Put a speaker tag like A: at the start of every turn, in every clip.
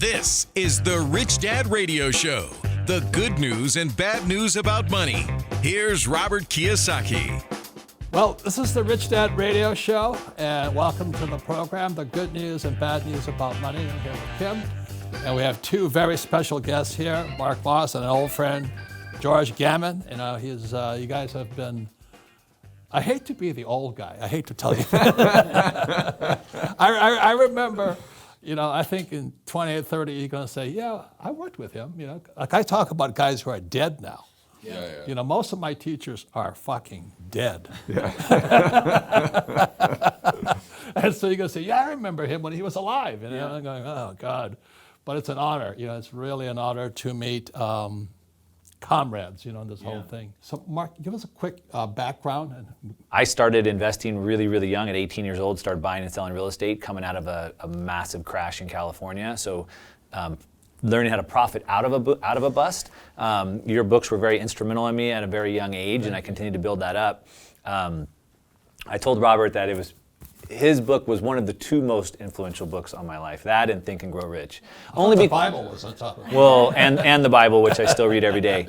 A: This is the Rich Dad Radio Show. The good news and bad news about money. Here's Robert Kiyosaki.
B: Well, this is the Rich Dad Radio Show, and welcome to the program, the good news and bad news about money. I'm here with Kim, and we have two very special guests here, Mark Moss and an old friend, George Gammon. You know, you guys have been, I hate to be the old guy. I hate to tell you. I remember, you know, I think in 28, 30, you're going to say, yeah, I worked with him. You know, like I talk about guys who are dead now.
C: Yeah.
B: You know, most of my teachers are fucking dead.
C: Yeah.
B: And so you're going to say, yeah, I remember him when he was alive. And I'm going, oh, God. But it's an honor. You know, it's really an honor to meet comrades, you know, in this whole thing. So, Mark, give us a quick background.
D: I started investing really, really young. At 18 years old, started buying and selling real estate, coming out of a massive crash in California. So, learning how to profit out of a bust. Your books were very instrumental in me at a very young age, and I continued to build that up. I told Robert that his book was one of the two most influential books on my life. That and Think and Grow Rich.
B: The Bible was on top of it.
D: Well, and the Bible, which I still read every day.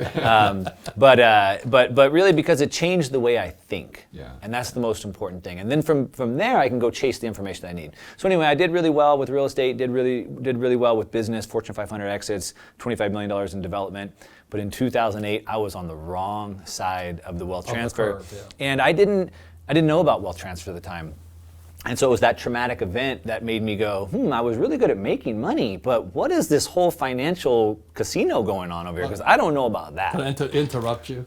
D: But really because it changed the way I think.
C: Yeah.
D: And that's the most important thing. And then from there, I can go chase the information I need. So anyway, I did really well with real estate, did really well with business, Fortune 500 exits, $25 million in development. But in 2008, I was on the wrong side of the wealth transfer.
B: Curve, yeah.
D: And I didn't know about wealth transfer at the time. And so it was that traumatic event that made me go, I was really good at making money, but what is this whole financial casino going on over here? Because I don't know about that.
B: Can I interrupt you?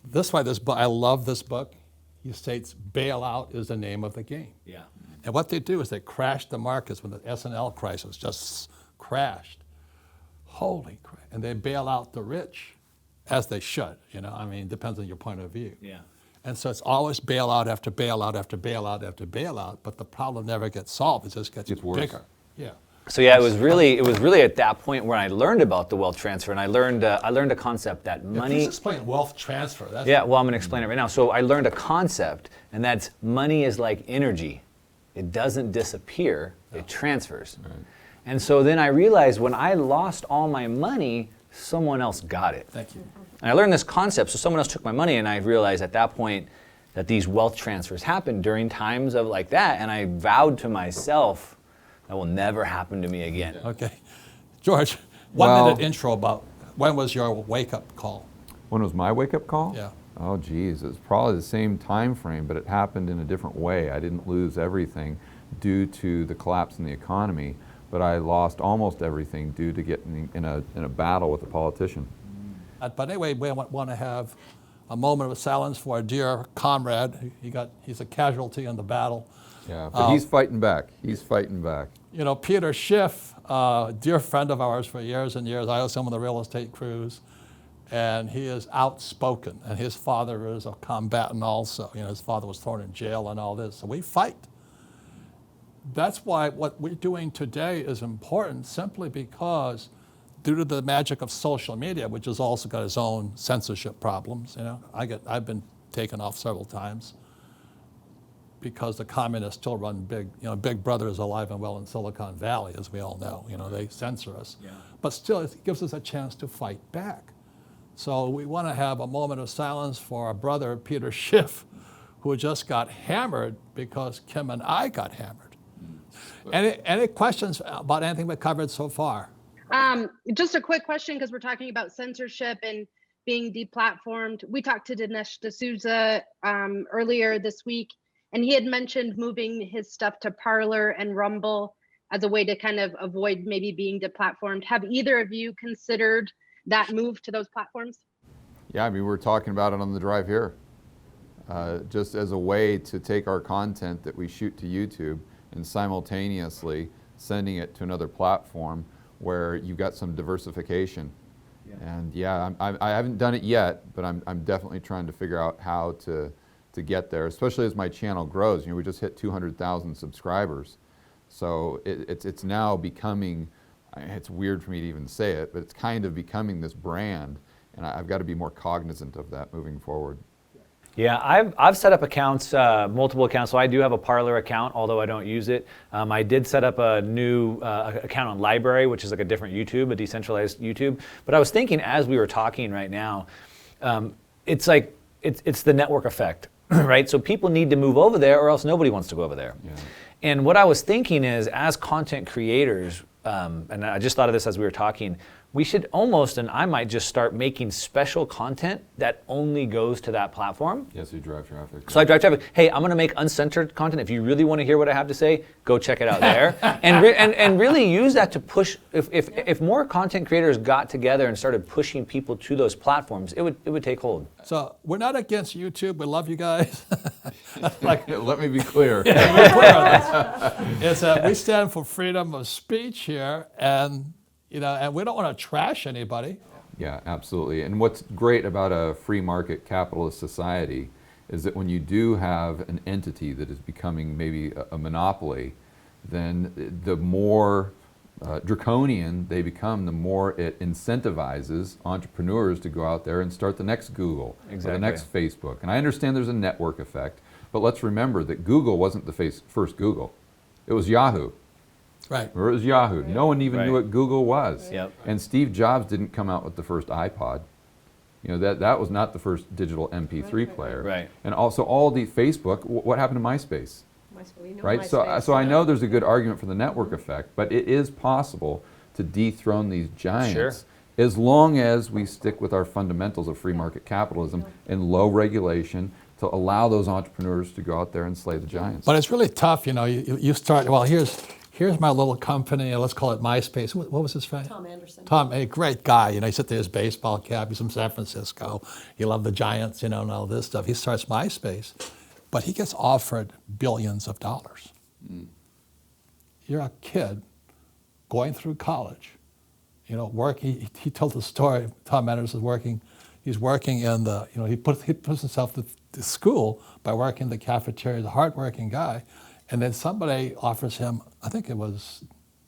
B: This book, I love this book. He states bailout is the name of the game.
D: Yeah.
B: And what they do is they crash the markets when the S&L crisis just crashed. Holy crap. And they bail out the rich, as they should. You know, I mean, it depends on your point of view.
D: Yeah.
B: And so it's always bailout after bailout after bailout after bailout, but the problem never gets solved. It just gets
C: worse.
B: bigger. Yeah.
D: So yeah, it was really at that point where I learned about the wealth transfer, and I learned a concept that money.
B: Please explain wealth transfer.
D: Well, I'm going to explain it right now. So I learned a concept, and that's money is like energy. It doesn't disappear, it transfers.
C: Right.
D: And so then I realized when I lost all my money, someone else got it.
B: Thank you.
D: And I learned this concept, so someone else took my money, and I realized at that point that these wealth transfers happen during times of like that, and I vowed to myself that will never happen to me again.
B: Okay. George, 1 minute intro about when was your wake-up call?
C: When was my wake-up call?
B: Yeah.
C: Oh, geez, it's probably the same time frame, but it happened in a different way. I didn't lose everything due to the collapse in the economy, but I lost almost everything due to getting in a battle with a politician.
B: But anyway, we want to have a moment of silence for our dear comrade. He's a casualty in the battle.
C: Yeah, but he's fighting back. He's fighting back.
B: You know, Peter Schiff, a dear friend of ours for years and years. I was him on the real estate cruise, and he is outspoken. And his father is a combatant also. You know, his father was thrown in jail and all this. So we fight. That's why what we're doing today is important, simply because due to the magic of social media, which has also got its own censorship problems, you know, I've been taken off several times because the communists still run big. You know, Big Brother is alive and well in Silicon Valley, as we all know. You know, they censor us, but still, it gives us a chance to fight back. So we want to have a moment of silence for our brother Peter Schiff, who just got hammered because Kim and I got hammered. Any questions about anything we covered so far?
E: Just a quick question, because we're talking about censorship and being deplatformed. We talked to Dinesh D'Souza earlier this week, and he had mentioned moving his stuff to Parler and Rumble as a way to kind of avoid maybe being deplatformed. Have either of you considered that move to those platforms?
C: Yeah, I mean, we're talking about it on the drive here. Just as a way to take our content that we shoot to YouTube and simultaneously sending it to another platform where you've got some diversification. And I haven't done it yet, but I'm definitely trying to figure out how to get there, especially as my channel grows. You know, we just hit 200,000 subscribers. So it's now becoming, it's weird for me to even say it, but it's kind of becoming this brand, and I've got to be more cognizant of that moving forward.
D: Yeah, I've set up accounts, multiple accounts. So I do have a Parler account, although I don't use it. I did set up a new account on Library, which is like a different YouTube, a decentralized YouTube. But I was thinking as we were talking right now, it's like it's the network effect, right? So people need to move over there, or else nobody wants to go over there.
C: Yeah.
D: And what I was thinking is, as content creators, and I just thought of this as we were talking, we should almost, and I might just start making special content that only goes to that platform.
C: Yes, you drive traffic.
D: So I drive traffic. Hey, I'm going to make uncensored content. If you really want to hear what I have to say, go check it out there. and really use that to push. If more content creators got together and started pushing people to those platforms, it would take hold.
B: So we're not against YouTube. We love you guys. Like,
C: Let me be clear.
B: we're clear on this. It's we stand for freedom of speech here, and and we don't want to trash anybody.
C: Yeah, absolutely. And what's great about a free market capitalist society is that when you do have an entity that is becoming maybe a monopoly, then the more draconian they become, the more it incentivizes entrepreneurs to go out there and start the next Google or
D: Exactly.
C: the next Facebook. And I understand there's a network effect, but let's remember that Google wasn't the first Google. It was Yahoo.
B: Right.
C: Or it was Yahoo. No one even knew
D: Right.
C: what Google was.
D: Yep.
C: And Steve Jobs didn't come out with the first iPod. That was not the first digital MP3 player.
D: Right.
C: And also all the Facebook, what happened to MySpace?
F: We know
C: Right?
F: MySpace.
C: So I know there's a good argument for the network effect, but it is possible to dethrone these giants
D: Sure.
C: as long as we stick with our fundamentals of free market capitalism and low regulation to allow those entrepreneurs to go out there and slay the giants.
B: But it's really tough, you start, well, here's my little company, let's call it MySpace. What was his name?
F: Tom Anderson.
B: Tom, a great guy, he sat there, his baseball cap, he's from San Francisco. He loved the Giants, and all this stuff. He starts MySpace, but he gets offered billions of dollars. You're a kid going through college, working, he told the story, Tom Anderson he's working in the, he puts himself to school by working in the cafeteria, the hardworking guy. And then somebody offers him, I think it was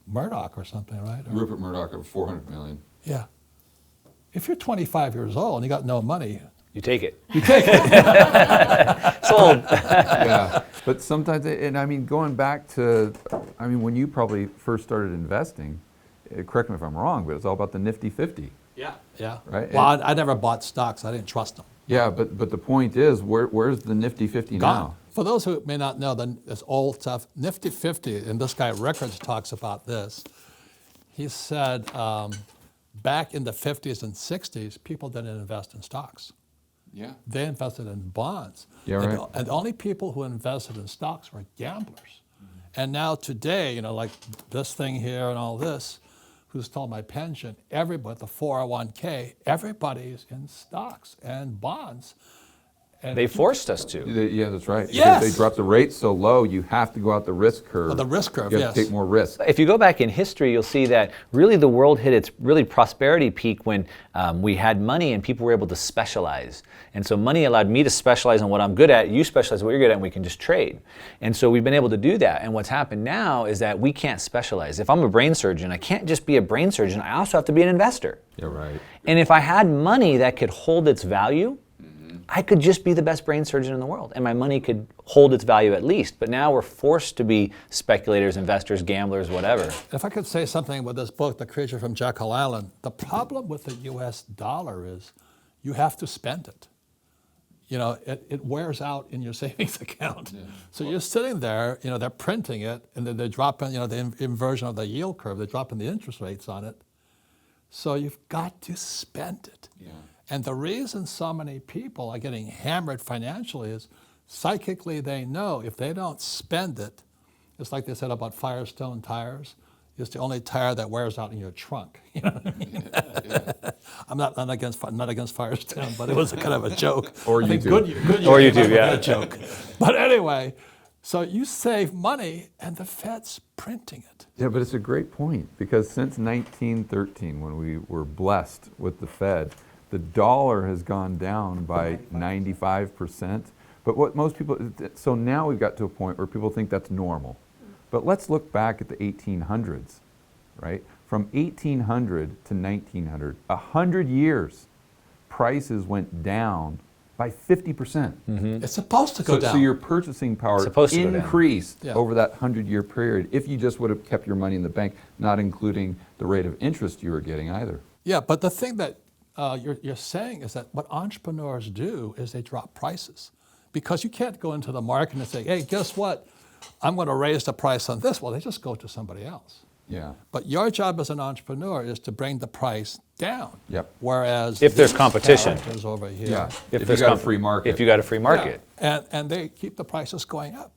B: Murdoch or something, right?
C: Rupert Murdoch of 400 million.
B: Yeah. If you're 25 years old and you got no money,
D: You take it.
C: Sold. Yeah, but sometimes, and I mean, going back to, when you probably first started investing, correct me if I'm wrong, but it's all about the Nifty 50.
B: yeah.
C: Right.
B: Well, I never bought stocks. I didn't trust them.
C: Yeah, but the point is, where's the Nifty 50
B: Gone.
C: now?
B: For those who may not know, this old stuff, Nifty 50, and this guy Rickards talks about this. He said back in the 50s and 60s, people didn't invest in stocks.
C: Yeah.
B: They invested in bonds.
C: Yeah, right.
B: And the only people who invested in stocks were gamblers. And now today, like this thing here and all this, who's told my pension, everybody, the 401k, everybody's in stocks and bonds. And
D: They forced us to.
C: Yeah, that's right.
B: Yes.
C: Because they dropped the rate so low, you have to go out the risk curve.
B: the risk curve,
C: You have to
B: yes.
C: take more risk.
D: If you go back in history, you'll see that really the world hit its really prosperity peak when we had money and people were able to specialize. And so money allowed me to specialize on what I'm good at, you specialize on what you're good at, and we can just trade. And so we've been able to do that. And what's happened now is that we can't specialize. If I'm a brain surgeon, I can't just be a brain surgeon, I also have to be an investor.
C: Yeah, right.
D: And if I had money that could hold its value, I could just be the best brain surgeon in the world, and my money could hold its value at least. But now we're forced to be speculators, investors, gamblers, whatever.
B: if I could say something with this book, The Creature from Jekyll Island, the problem with the US dollar is you have to spend it. It wears out in your savings account. Yeah. So you're sitting there, they're printing it, and then they're dropping, the inversion of the yield curve, they're dropping the interest rates on it. So you've got to spend it.
C: Yeah.
B: And the reason so many people are getting hammered financially is psychically they know if they don't spend it, it's like they said about Firestone tires, it's the only tire that wears out in your trunk. You know what I mean?
C: Yeah.
B: I'm not against Firestone, but it was a kind of a joke.
C: Or
B: I think
C: YouTube.
B: Good
D: Or
B: came
D: YouTube,
B: up with
D: yeah.
B: a joke. But anyway, so you save money and the Fed's printing it.
C: Yeah, but it's a great point, because since 1913, when we were blessed with the Fed, the dollar has gone down by 95%. But what most people, so now we've got to a point where people think that's normal. But let's look back at the 1800s, right? From 1800 to 1900, 100 years, prices went down by 50%.
B: It's supposed to go down.
C: So your purchasing power
D: Supposed to go down.
C: increased
B: Yeah.
C: over that 100-year period if you just would have kept your money in the bank, not including the rate of interest you were getting either.
B: Yeah, but the thing that you're saying is that what entrepreneurs do is they drop prices. Because you can't go into the market and say, hey, guess what? I'm going to raise the price on this. Well, they just go to somebody else.
C: Yeah.
B: But your job as an entrepreneur is to bring the price down.
C: Yep.
B: Whereas
D: If there's
B: these
D: competition.
B: characters over here,
C: Yeah. If you
D: there's
C: got a free market.
D: If you got a free market.
B: and they keep the prices going up.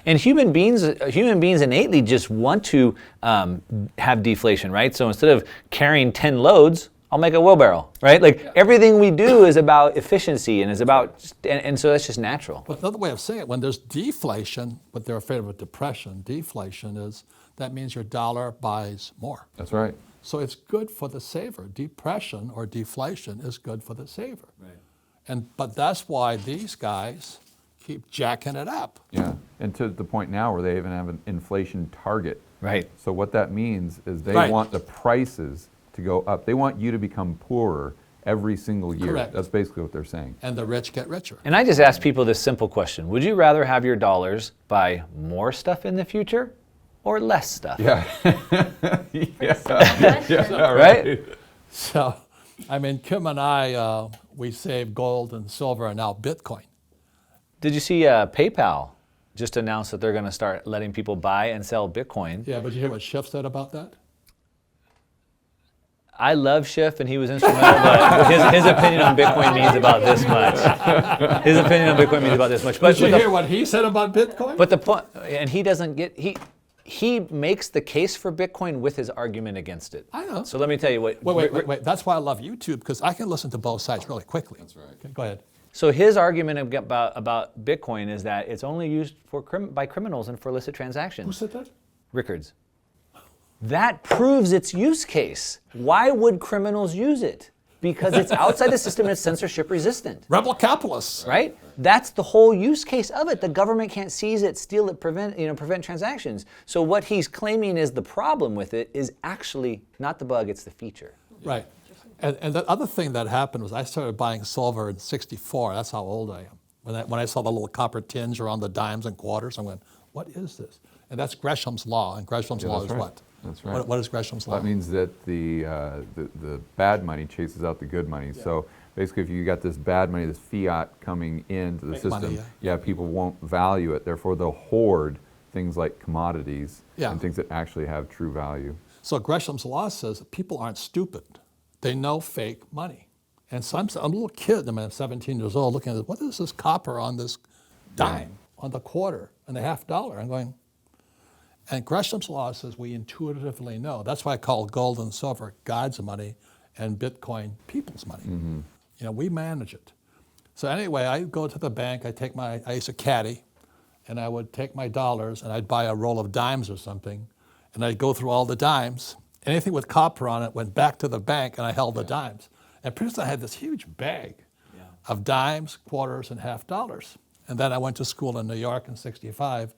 D: And human beings innately just want to have deflation, right? So instead of carrying 10 loads, I'll make a wheelbarrow, right? Like everything we do is about efficiency and is about, and so that's just natural.
B: But another way of saying it, when there's deflation, but they're afraid of a depression, deflation is, that means your dollar buys more.
C: That's right.
B: So it's good for the saver. Depression or deflation is good for the saver. Right. But that's why these guys keep jacking it up.
C: Yeah. And to the point now where they even have an inflation target.
D: Right.
C: So what that means is they
B: Right.
C: want the prices to go up. They want you to become poorer every single year.
B: Correct.
C: That's basically what they're saying.
B: And the rich get richer.
D: And I just ask people this simple question. Would you rather have your dollars buy more stuff in the future or less stuff?
C: Yeah.
D: Right?
B: So, I mean, Kim and I, we save gold and silver and now Bitcoin.
D: Did you see PayPal just announced that they're going to start letting people buy and sell Bitcoin?
B: Yeah, but you hear what Schiff said about that?
D: I love Schiff, and he was instrumental, but his opinion on Bitcoin means about this much. His opinion on Bitcoin means about this much. But
B: Did you hear what he said about Bitcoin?
D: But the point, and he doesn't get, he makes the case for Bitcoin with his argument against it.
B: I know.
D: So let me tell you what.
B: Wait. That's why I love YouTube, because I can listen to both sides really quickly. That's right. Okay, go ahead.
D: So his argument about Bitcoin is that it's only used by criminals and for illicit transactions.
B: Who said that?
D: Rickards. That proves its use case. Why would criminals use it? Because it's outside the system and it's censorship resistant.
B: Rebel capitalists.
D: Right? That's the whole use case of it. The government can't seize it, steal it, prevent transactions. So what he's claiming is the problem with it is actually not the bug, it's the feature.
B: Right. And the other thing that happened was I started buying silver in '64. That's how old I am. When I saw the little copper tinge around the dimes and quarters, I went, what is this? And that's Gresham's law. And Gresham's law is
C: right.
B: what?
C: That's right.
B: What is Gresham's law?
C: That means that the bad money chases out the good money. Yeah. So basically, if you got this bad money, this fiat coming into the system,
B: money,
C: people won't value it. Therefore, they'll hoard things like commodities and things that actually have true value.
B: So Gresham's law says that people aren't stupid. They know fake money. And so I'm a little kid, I'm 17 years old, looking at this, what is this copper on this dime, on the quarter, and the $50? I'm going, and Gresham's law says we intuitively know. That's why I call gold and silver God's money and Bitcoin people's money. Mm-hmm. You know, we manage it. So anyway, I go to the bank, I used to caddy, and I would take my dollars and I'd buy a roll of dimes or something, and I'd go through all the dimes. Anything with copper on it went back to the bank and I held the dimes. And pretty soon I had this huge bag of dimes, quarters, and $50. And then I went to school in New York in '65,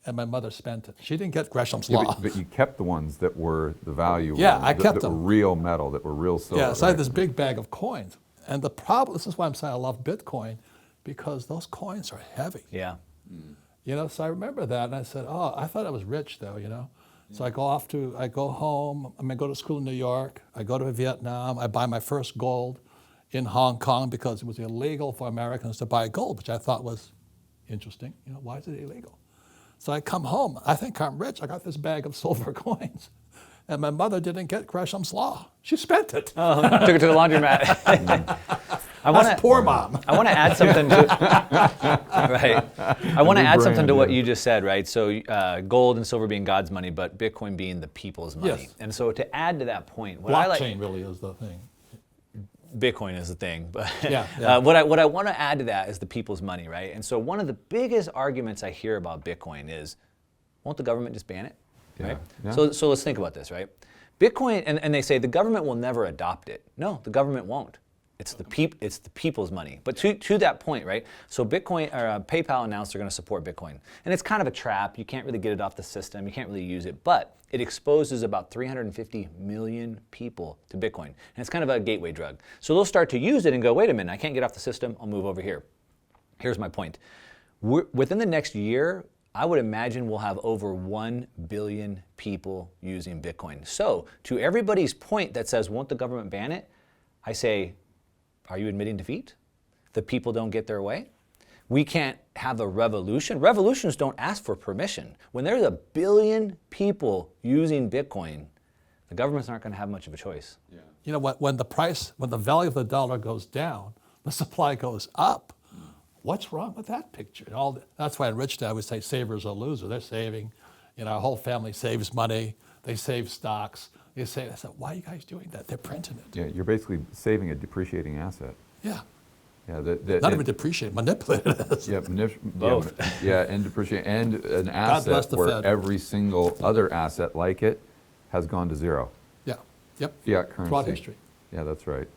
B: and my mother spent it. She didn't get Gresham's law.
C: But you kept the ones that were the value
B: Yeah,
C: ones,
B: I kept
C: that
B: them.
C: were real metal, that were real silver.
B: Yeah, so I had this big bag of coins. And the problem, this is why I'm saying I love Bitcoin, because those coins are heavy.
D: Yeah.
B: You know, so I remember that, and I said, oh, I thought I was rich though, you know. So I go home, I go to school in New York, I go to Vietnam, I buy my first gold in Hong Kong because it was illegal for Americans to buy gold, which I thought was interesting. You know, why is it illegal? So I come home, I think I'm rich, I got this bag of silver coins. And my mother didn't get Gresham's law. She spent it.
D: Oh, took it to the laundromat.
B: That's poor mom.
D: I want to add something to right. I want to add something to what you just said, right? So gold and silver being God's money, but Bitcoin being the people's money.
B: Yes.
D: And so to add to that point, what
B: Blockchain really is the thing.
D: Bitcoin is the thing, but
B: Yeah.
D: what I want to add to that is the people's money, right? And so one of the biggest arguments I hear about Bitcoin is, won't the government just ban it? Right?
C: Yeah.
D: So let's think about this, right? Bitcoin, and they say the government will never adopt it. No, the government won't. It's the people's money. But to that point, right? So Bitcoin or PayPal announced they're going to support Bitcoin, and it's kind of a trap. You can't really get it off the system. You can't really use it, but it exposes about 350 million people to Bitcoin, and it's kind of a gateway drug. So they'll start to use it and go, wait a minute, I can't get off the system. I'll move over here. Here's my point. Within the next year, I would imagine we'll have over 1 billion people using Bitcoin. So to everybody's point that says, won't the government ban it? I say, are you admitting defeat? The people don't get their way? We can't have a revolution. Revolutions don't ask for permission. When there's 1 billion people using Bitcoin, the government's not going to have much of a choice.
B: Yeah. You know, when the value of the dollar goes down, the supply goes up. What's wrong with that picture? That's why in Rich Dad we say savers are losers. They're saving. You know, our whole family saves money. They save stocks. I said, why are you guys doing that? They're printing it.
C: Yeah, you're basically saving a depreciating asset.
B: Yeah.
C: Yeah,
B: Not even depreciate, manipulate it.
C: Yeah,
D: Both.
C: Yeah, and depreciate, and an
B: God bless
C: asset
B: the
C: where
B: Fed.
C: every single other asset like it has gone to zero.
B: Yeah. Yep.
C: Fiat currency.
B: Throughout history.
C: Yeah, that's right.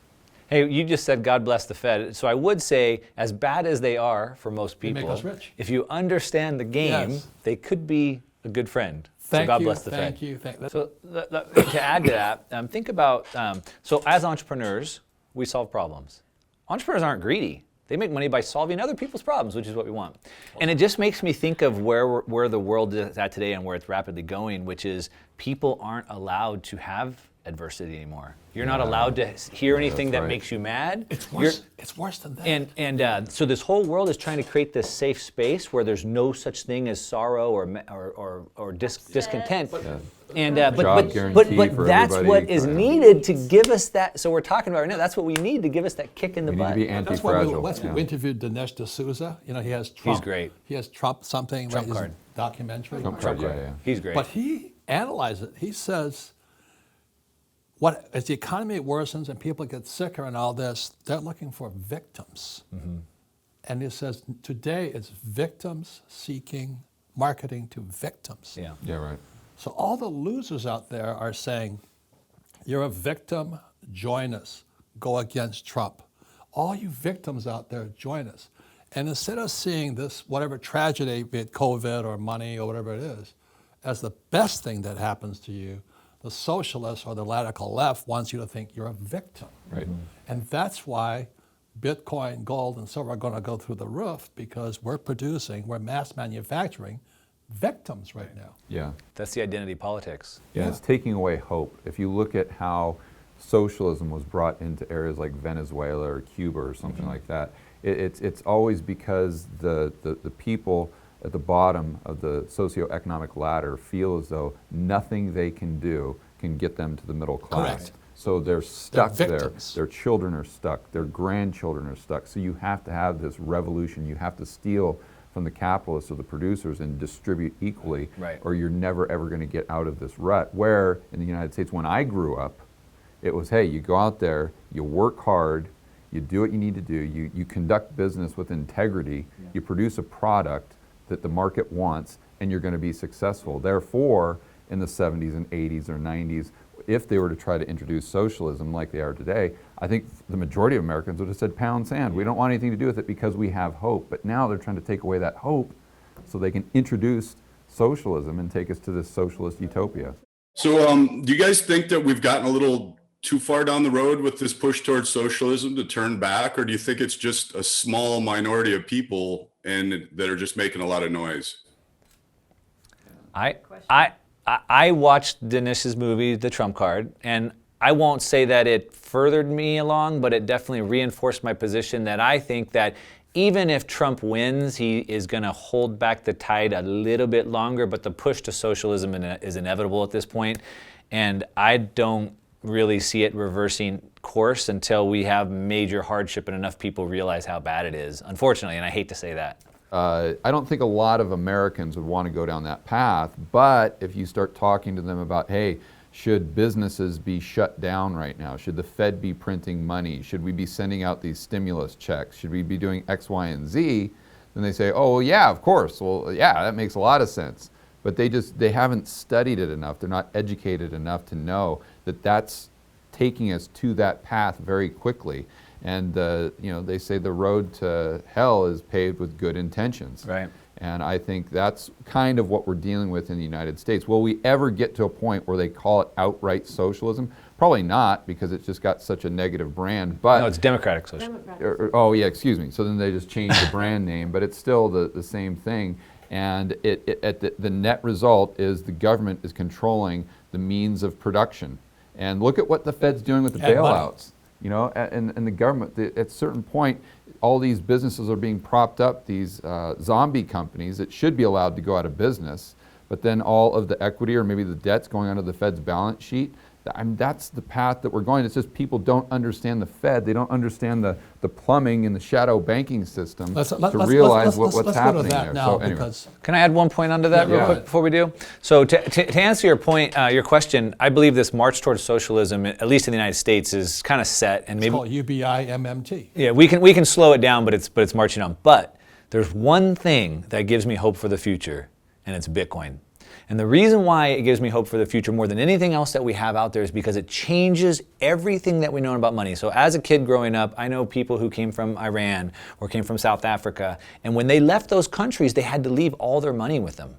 D: Hey, you just said God bless the Fed. So I would say, as bad as they are for most
B: They
D: people,
B: make us rich.
D: if you understand the game,
B: Yes.
D: they could be a good friend.
B: Thank
D: so God
B: you.
D: bless the
B: Thank
D: Fed.
B: you.
D: So to add to that, think about, so as entrepreneurs, we solve problems. Entrepreneurs aren't greedy. They make money by solving other people's problems, which is what we want. And it just makes me think of where the world is at today and where it's rapidly going, which is people aren't allowed to have adversity anymore. You're not allowed to hear anything that
C: right.
D: makes you mad.
B: It's worse. It's worse than that.
D: And so this whole world is trying to create this safe space where there's no such thing as sorrow or discontent. But
C: Job guarantee for
D: that's
C: everybody,
D: what is
C: kind of.
D: needed to give us that. So we're talking about right now. That's what we need to give us that kick in the
C: We need
D: butt.
C: to be
B: That's why
C: anti-fragile.
B: we interviewed Dinesh D'Souza. You know, he has Trump.
D: He's great.
B: He has Trump something.
D: Trump
B: right, his
D: card.
B: Documentary.
C: Trump card, yeah.
D: He's great.
B: But he analyzes it. He says, as the economy worsens and people get sicker and all this, they're looking for victims.
D: Mm-hmm.
B: And he says today it's victims seeking marketing to victims.
D: Yeah.
C: Yeah, right.
B: So all the losers out there are saying, you're a victim, join us, go against Trump. All you victims out there, join us. And instead of seeing this, whatever tragedy, be it COVID or money or whatever it is, as the best thing that happens to you, the socialists or the radical left wants you to think you're a victim.
C: Right.
B: And that's why Bitcoin, gold, and silver are going to go through the roof, because we're mass manufacturing victims right now.
C: Yeah.
D: That's the identity politics.
C: Yeah, it's taking away hope. If you look at how socialism was brought into areas like Venezuela or Cuba or something like that, it's always because the people at the bottom of the socioeconomic ladder feel as though nothing they can do can get them to the middle class.
B: Correct.
C: So they're stuck there.
B: victims.
C: Their children are stuck. Their grandchildren are stuck. So you have to have this revolution. You have to steal from the capitalists or the producers and distribute equally,
D: Right.
C: or you're never ever going to get out of this rut. Where in the United States, when I grew up, it was, hey, you go out there, you work hard, you do what you need to do, you conduct business with integrity, you produce a product that the market wants, and you're going to be successful. Therefore, in the 70s and 80s or 90s, if they were to try to introduce socialism like they are today, I think the majority of Americans would have said, pound sand. We don't want anything to do with it because we have hope. But now they're trying to take away that hope so they can introduce socialism and take us to this socialist utopia.
F: So do you guys think that we've gotten a little too far down the road with this push towards socialism to turn back? Or do you think it's just a small minority of people and that are just making a lot of noise?
D: I watched Dinesh's movie, The Trump Card, and I won't say that it furthered me along, but it definitely reinforced my position that I think that even if Trump wins, he is going to hold back the tide a little bit longer, but the push to socialism is inevitable at this point, and I don't really see it reversing course until we have major hardship and enough people realize how bad it is, unfortunately, and I hate to say that.
C: I don't think a lot of Americans would want to go down that path, but if you start talking to them about, hey, should businesses be shut down right now? Should the Fed be printing money? Should we be sending out these stimulus checks? Should we be doing X, Y, and Z? Then they say, oh, yeah, of course. Well, yeah, that makes a lot of sense. But they haven't studied it enough. They're not educated enough to know that that's taking us to that path very quickly. And they say the road to hell is paved with good intentions.
D: Right.
C: And I think that's kind of what we're dealing with in the United States. Will we ever get to a point where they call it outright socialism? Probably not, because it's just got such a negative brand. But
D: No, it's democratic socialism.
C: oh yeah, excuse me. So then they just change the brand name, but it's still the same thing. And the net result is the government is controlling the means of production. And look at what the Fed's doing with the
B: And money.
C: bailouts. And the government, at a certain point, all these businesses are being propped up, these zombie companies that should be allowed to go out of business, but then all of the equity or maybe the debt's going onto the Fed's balance sheet. That's the path that we're going. It's just people don't understand the Fed. They don't understand the plumbing and the shadow banking system to realize what's
B: let's
C: happening
B: go to that
C: there.
B: now
C: So anyway.
B: because
D: Can I add one point onto that real
C: Yeah.
D: quick before we do? So to answer your point, your question, I believe this march towards socialism, at least in the United States, is kind of set, and
B: it's
D: maybe
B: called UBI-MMT.
D: yeah, we can slow it down, but it's marching on. But there's one thing that gives me hope for the future, and it's Bitcoin. And the reason why it gives me hope for the future more than anything else that we have out there is because it changes everything that we know about money. So as a kid growing up, I know people who came from Iran or came from South Africa, and when they left those countries, they had to leave all their money with them,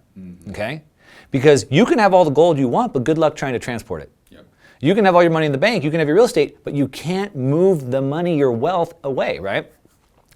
D: okay? Because you can have all the gold you want, but good luck trying to transport it. You can have all your money in the bank, you can have your real estate, but you can't move the money, your wealth away, right?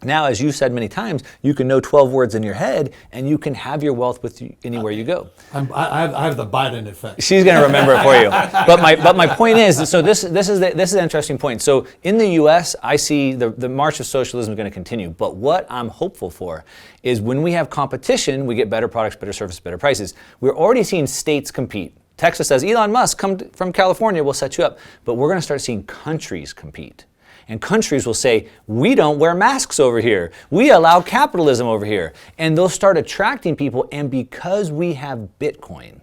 D: Now, as you said many times, you can know 12 words in your head, and you can have your wealth with you anywhere you go.
B: I have the Biden effect.
D: She's going to remember it for you. But my point is, so this is an interesting point. So in the U.S., I see the march of socialism is going to continue. But what I'm hopeful for is when we have competition, we get better products, better service, better prices. We're already seeing states compete. Texas says, Elon Musk, come from California, we'll set you up. But we're going to start seeing countries compete. And countries will say, we don't wear masks over here. We allow capitalism over here. And they'll start attracting people. And because we have Bitcoin,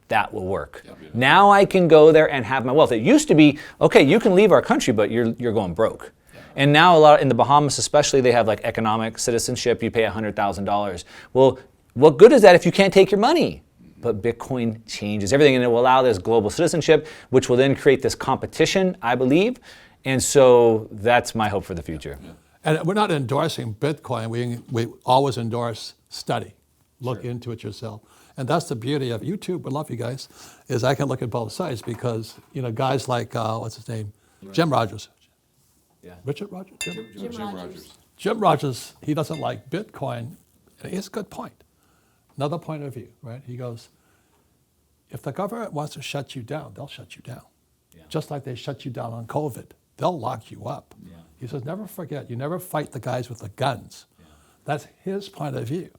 D: that will work. Now I can go there and have my wealth. It used to be, okay, you can leave our country, but you're going broke. And now a lot in the Bahamas especially, they have like economic citizenship. You pay $100,000. Well, what good is that if you can't take your money? But Bitcoin changes everything, and it will allow this global citizenship, which will then create this competition, I believe. And so that's my hope for the future.
B: And we're not endorsing Bitcoin. We always endorse study. Look into it yourself. And that's the beauty of YouTube. I love you guys. Is I can look at both sides because guys like what's his name, Jim Rogers.
D: Yeah.
B: Richard Rogers.
G: Jim Rogers.
B: Jim Rogers. He doesn't like Bitcoin. And he has a good point. Another point of view, right? He goes, if the government wants to shut you down, they'll shut you down.
D: Yeah.
B: Just like they shut you down on COVID. They'll lock you up.
D: Yeah.
B: He says, never forget, you never fight the guys with the guns.
D: Yeah.
B: That's his point of view.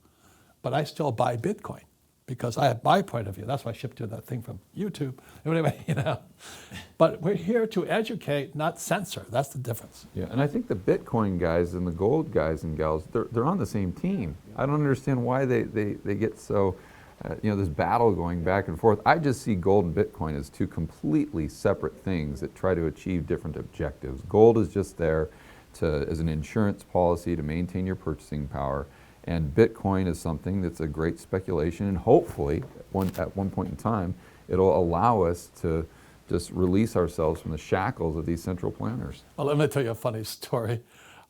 B: But I still buy Bitcoin because I have my point of view. That's why I shipped you that thing from YouTube. Anyway, But we're here to educate, not censor. That's the difference.
C: Yeah, and I think the Bitcoin guys and the gold guys and gals, they're on the same team. I don't understand why they get so, this battle going back and forth. I just see gold and Bitcoin as two completely separate things that try to achieve different objectives. Gold is just there as an insurance policy to maintain your purchasing power, and Bitcoin is something that's a great speculation, and hopefully, at one point in time, it'll allow us to just release ourselves from the shackles of these central planners.
B: Well, let me tell you a funny story.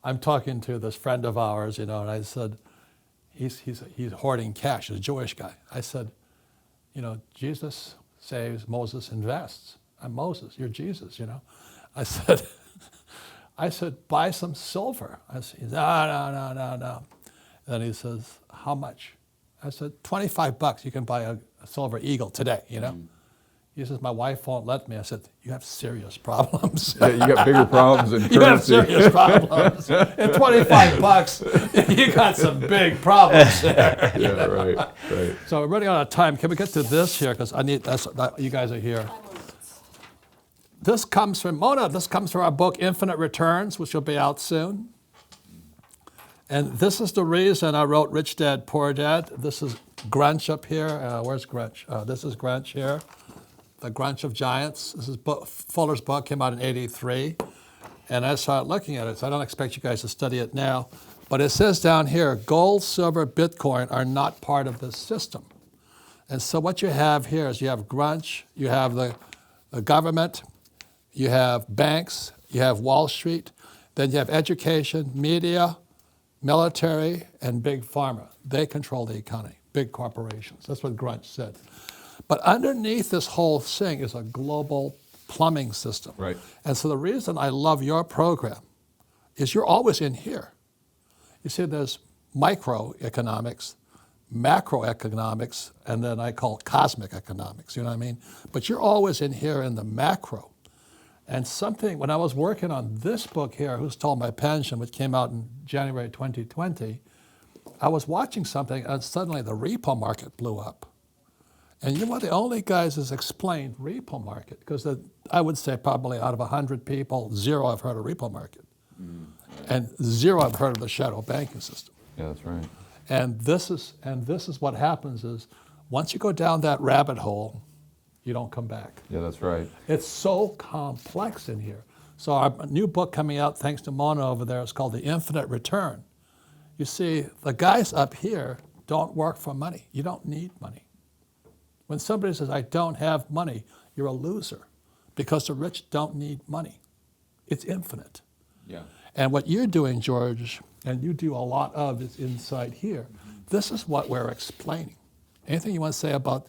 B: I'm talking to this friend of ours, and I said, he's hoarding cash, he's a Jewish guy. I said, Jesus saves, Moses invests. I'm Moses, you're Jesus, I said, buy some silver. I said, no. And he says, how much? I said, $25, you can buy a silver eagle today, He says, my wife won't let me. I said, you have serious problems.
C: Yeah, you got bigger problems than
B: You have
C: currency.
B: serious problems. And $25, you got some big problems there.
C: Yeah, right.
B: So we're running out of time. Can we get to this here? Because you guys are here. This comes from Mona. This comes from our book, Infinite Returns, which will be out soon. And this is the reason I wrote Rich Dad, Poor Dad. This is Grunch up here. Where's Grunch? This is Grunch here. The Grunch of Giants. This is Fuller's book, came out in '83. And I started looking at it, so I don't expect you guys to study it now. But it says down here, gold, silver, Bitcoin are not part of this system. And so what you have here is you have Grunch, you have the government, you have banks, you have Wall Street. Then you have education, media, military, and big pharma. They control the economy, big corporations. That's what Grunch said. But underneath this whole thing is a global plumbing system.
C: Right.
B: And so the reason I love your program is you're always in here. You see, there's microeconomics, macroeconomics, and then I call cosmic economics, you know what I mean? But you're always in here in the macro. And something, when I was working on this book here, Who Stole My Pension, which came out in January 2020, I was watching something and suddenly the repo market blew up. And you know what, the only guys has explained repo market, because I would say probably out of 100 people, 0 have heard of repo market. And 0 have heard of the shadow banking system.
C: Yeah, that's right.
B: And this is what happens is, once you go down that rabbit hole, you don't come back.
C: Yeah, that's right.
B: It's so complex in here. So our new book coming out, thanks to Mona over there, is called The Infinite Return. You see, the guys up here don't work for money. You don't need money. When somebody says, I don't have money, you're a loser, because the rich don't need money. It's infinite.
C: Yeah.
B: And what you're doing, George, and you do a lot of, is inside here. This is what we're explaining. Anything you want to say about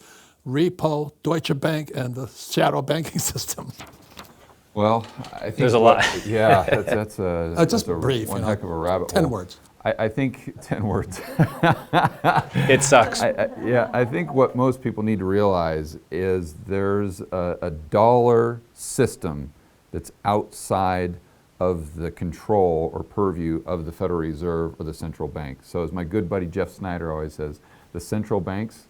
B: repo, Deutsche Bank, and the shadow banking system?
C: Well, I think
D: There's a lot.
C: Yeah, that's a
B: Just
C: that's a
B: brief,
C: one
B: you know,
C: heck of a rabbit
B: 10
C: hole.
B: words.
C: I think 10 words.
D: It sucks.
C: I think what most people need to realize is there's a dollar system that's outside of the control or purview of the Federal Reserve or the central bank. So as my good buddy Jeff Snyder always says, the central banks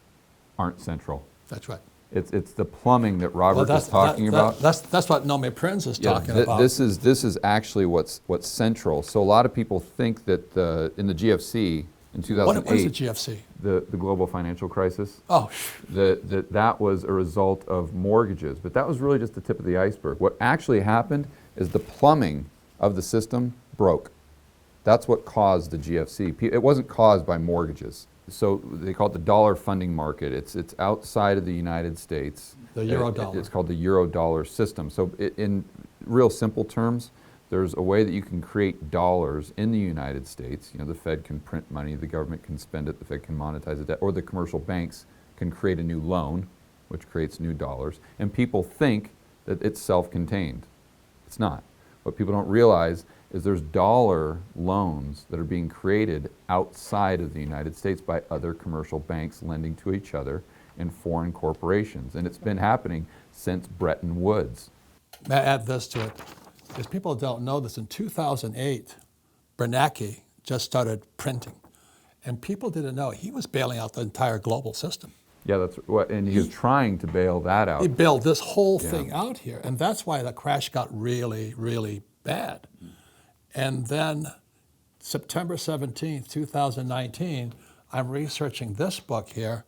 C: aren't central.
B: That's right.
C: It's the plumbing that Robert is talking about.
B: That's what Nomi Prince is talking about.
C: This is actually what's central. So a lot of people think that in the GFC in 2008,
B: what is the GFC?
C: the global financial crisis,
B: Oh,
C: that was a result of mortgages, but that was really just the tip of the iceberg. What actually happened is the plumbing of the system broke. That's what caused the GFC. It wasn't caused by mortgages. So they call it the dollar funding market. It's outside of the United States.
B: The euro dollar.
C: It's called the euro dollar system. So in real simple terms, there's a way that you can create dollars in the United States. You know, the Fed can print money, the government can spend it, the Fed can monetize the debt, or the commercial banks can create a new loan, which creates new dollars. And people think that it's self-contained. It's not. What people don't realize is there's dollar loans that are being created outside of the United States by other commercial banks lending to each other and foreign corporations. And it's been happening since Bretton Woods.
B: may I add this to it? Because people don't know this. In 2008, Bernanke just started printing. And people didn't know he was bailing out the entire global system.
C: Yeah, that's what, and he was trying to bail that out.
B: He bailed this whole thing out here. And that's why the crash got really, really bad. And then September 17th, 2019, I'm researching this book here,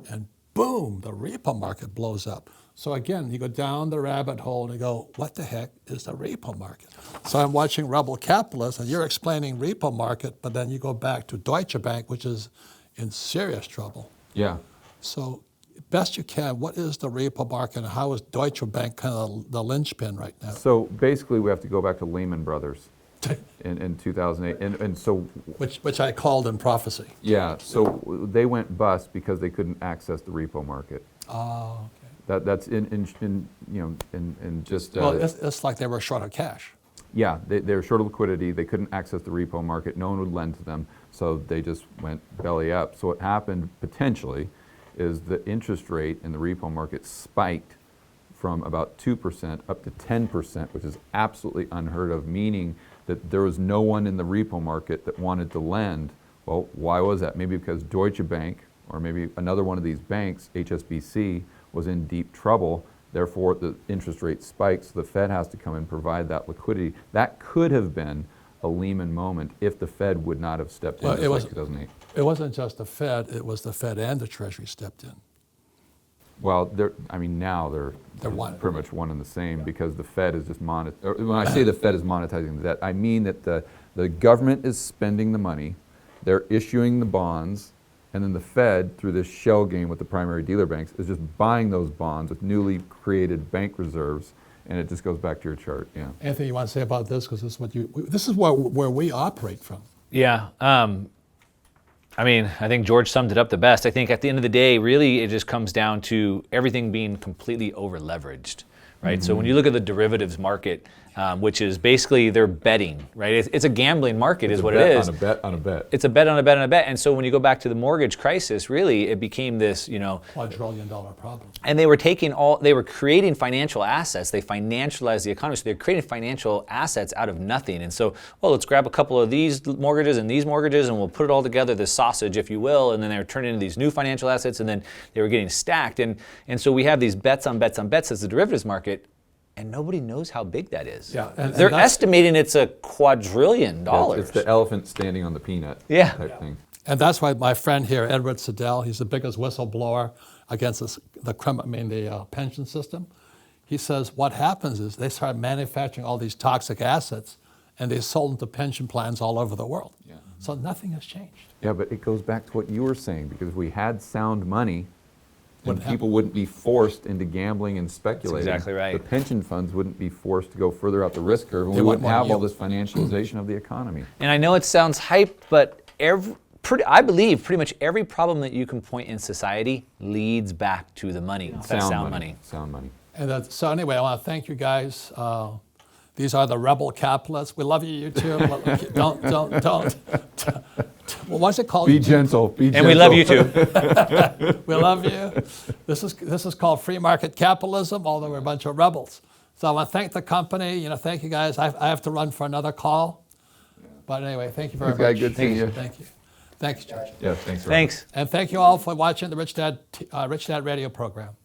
B: and boom, the repo market blows up. So again, you go down the rabbit hole and you go, what the heck is the repo market? So I'm watching Rebel Capitalist, and you're explaining repo market, but then you go back to Deutsche Bank, which is in serious trouble.
C: Yeah.
B: So best you can, what is the repo market, and how is Deutsche Bank kind of the linchpin right now?
C: So basically, we have to go back to Lehman Brothers in 2008, and so
B: which I called in prophecy.
C: yeah, so they went bust because they couldn't access the repo market.
B: Oh, okay.
C: That's in just
B: Well, it's like they were short of cash.
C: yeah, they were short of liquidity. They couldn't access the repo market. No one would lend to them, so they just went belly up. So what happened potentially is the interest rate in the repo market spiked from about 2% up to 10%, which is absolutely unheard of, meaning that there was no one in the repo market that wanted to lend. Well, why was that? Maybe because Deutsche Bank, or maybe another one of these banks, HSBC, was in deep trouble. Therefore, the interest rate spikes. So the Fed has to come and provide that liquidity. That could have been a Lehman moment if the Fed would not have stepped in,
B: Well,
C: just like 2008.
B: It wasn't just the Fed, it was the Fed and the Treasury stepped in.
C: Well, now they're
B: one.
C: pretty much one and the same, because the Fed is just when I say the Fed is monetizing the debt, I mean that the government is spending the money, they're issuing the bonds, and then the Fed, through this shell game with the primary dealer banks, is just buying those bonds with newly created bank reserves And it just goes back to your chart, yeah.
B: Anthony, you want to say about this? Because this is where we operate from.
D: Yeah. I mean, I think George summed it up the best. I think at the end of the day, really, it just comes down to everything being completely over leveraged, right? So when you look at the derivatives market, which is basically they're betting, right? It's a gambling market, is what it is.
C: On a bet on a bet.
D: It's a bet on a bet on a bet. And so when you go back to the mortgage crisis, really, it became this,
B: $quadrillion problem.
D: and they were creating financial assets. They financialized the economy. So they're creating financial assets out of nothing. And so, well, let's grab a couple of these mortgages and we'll put it all together, this sausage, if you will. And then they were turning into these new financial assets, and then they were getting stacked. And so we have these bets on bets on bets as the derivatives market. And nobody knows how big that is.
B: Yeah, and
D: they're
B: that's-
D: estimating it's $1 quadrillion.
C: It's the elephant standing on the peanut
D: Yeah.
C: type thing.
B: And that's why my friend here, Edward Siddell, he's the biggest whistleblower against the pension system. He says what happens is they start manufacturing all these toxic assets, and they sold them to pension plans all over the world.
C: Yeah.
B: So nothing has changed.
C: Yeah, but it goes back to what you were saying, because if we had sound money, then
B: Wouldn't happen.
C: people wouldn't be forced into gambling and speculating.
D: exactly right.
C: The pension funds wouldn't be forced to go further up the risk curve, and
B: They
C: we
B: want
C: wouldn't have
B: more
C: all
B: yield.
C: this financialization of the economy.
D: And I know it sounds hype, but I believe pretty much every problem that you can point in society leads back to the money. That's sound money.
C: Sound money.
B: And so anyway, I want to thank you guys. These are the rebel capitalists. We love you, YouTube. don't. Well, what's it called?
C: Be gentle. Be gentle.
D: And we love you too.
B: We love you. This is called free market capitalism, although we're a bunch of rebels. So I want to thank the company. Thank you guys. I have to run for another call. But anyway, thank you very
C: Thanks, guy.
B: much.
C: Good seeing you.
B: Thank you. Thanks, George.
C: Yeah, thanks. Robert.
D: Thanks.
B: And thank you all for watching the Rich Dad Radio program.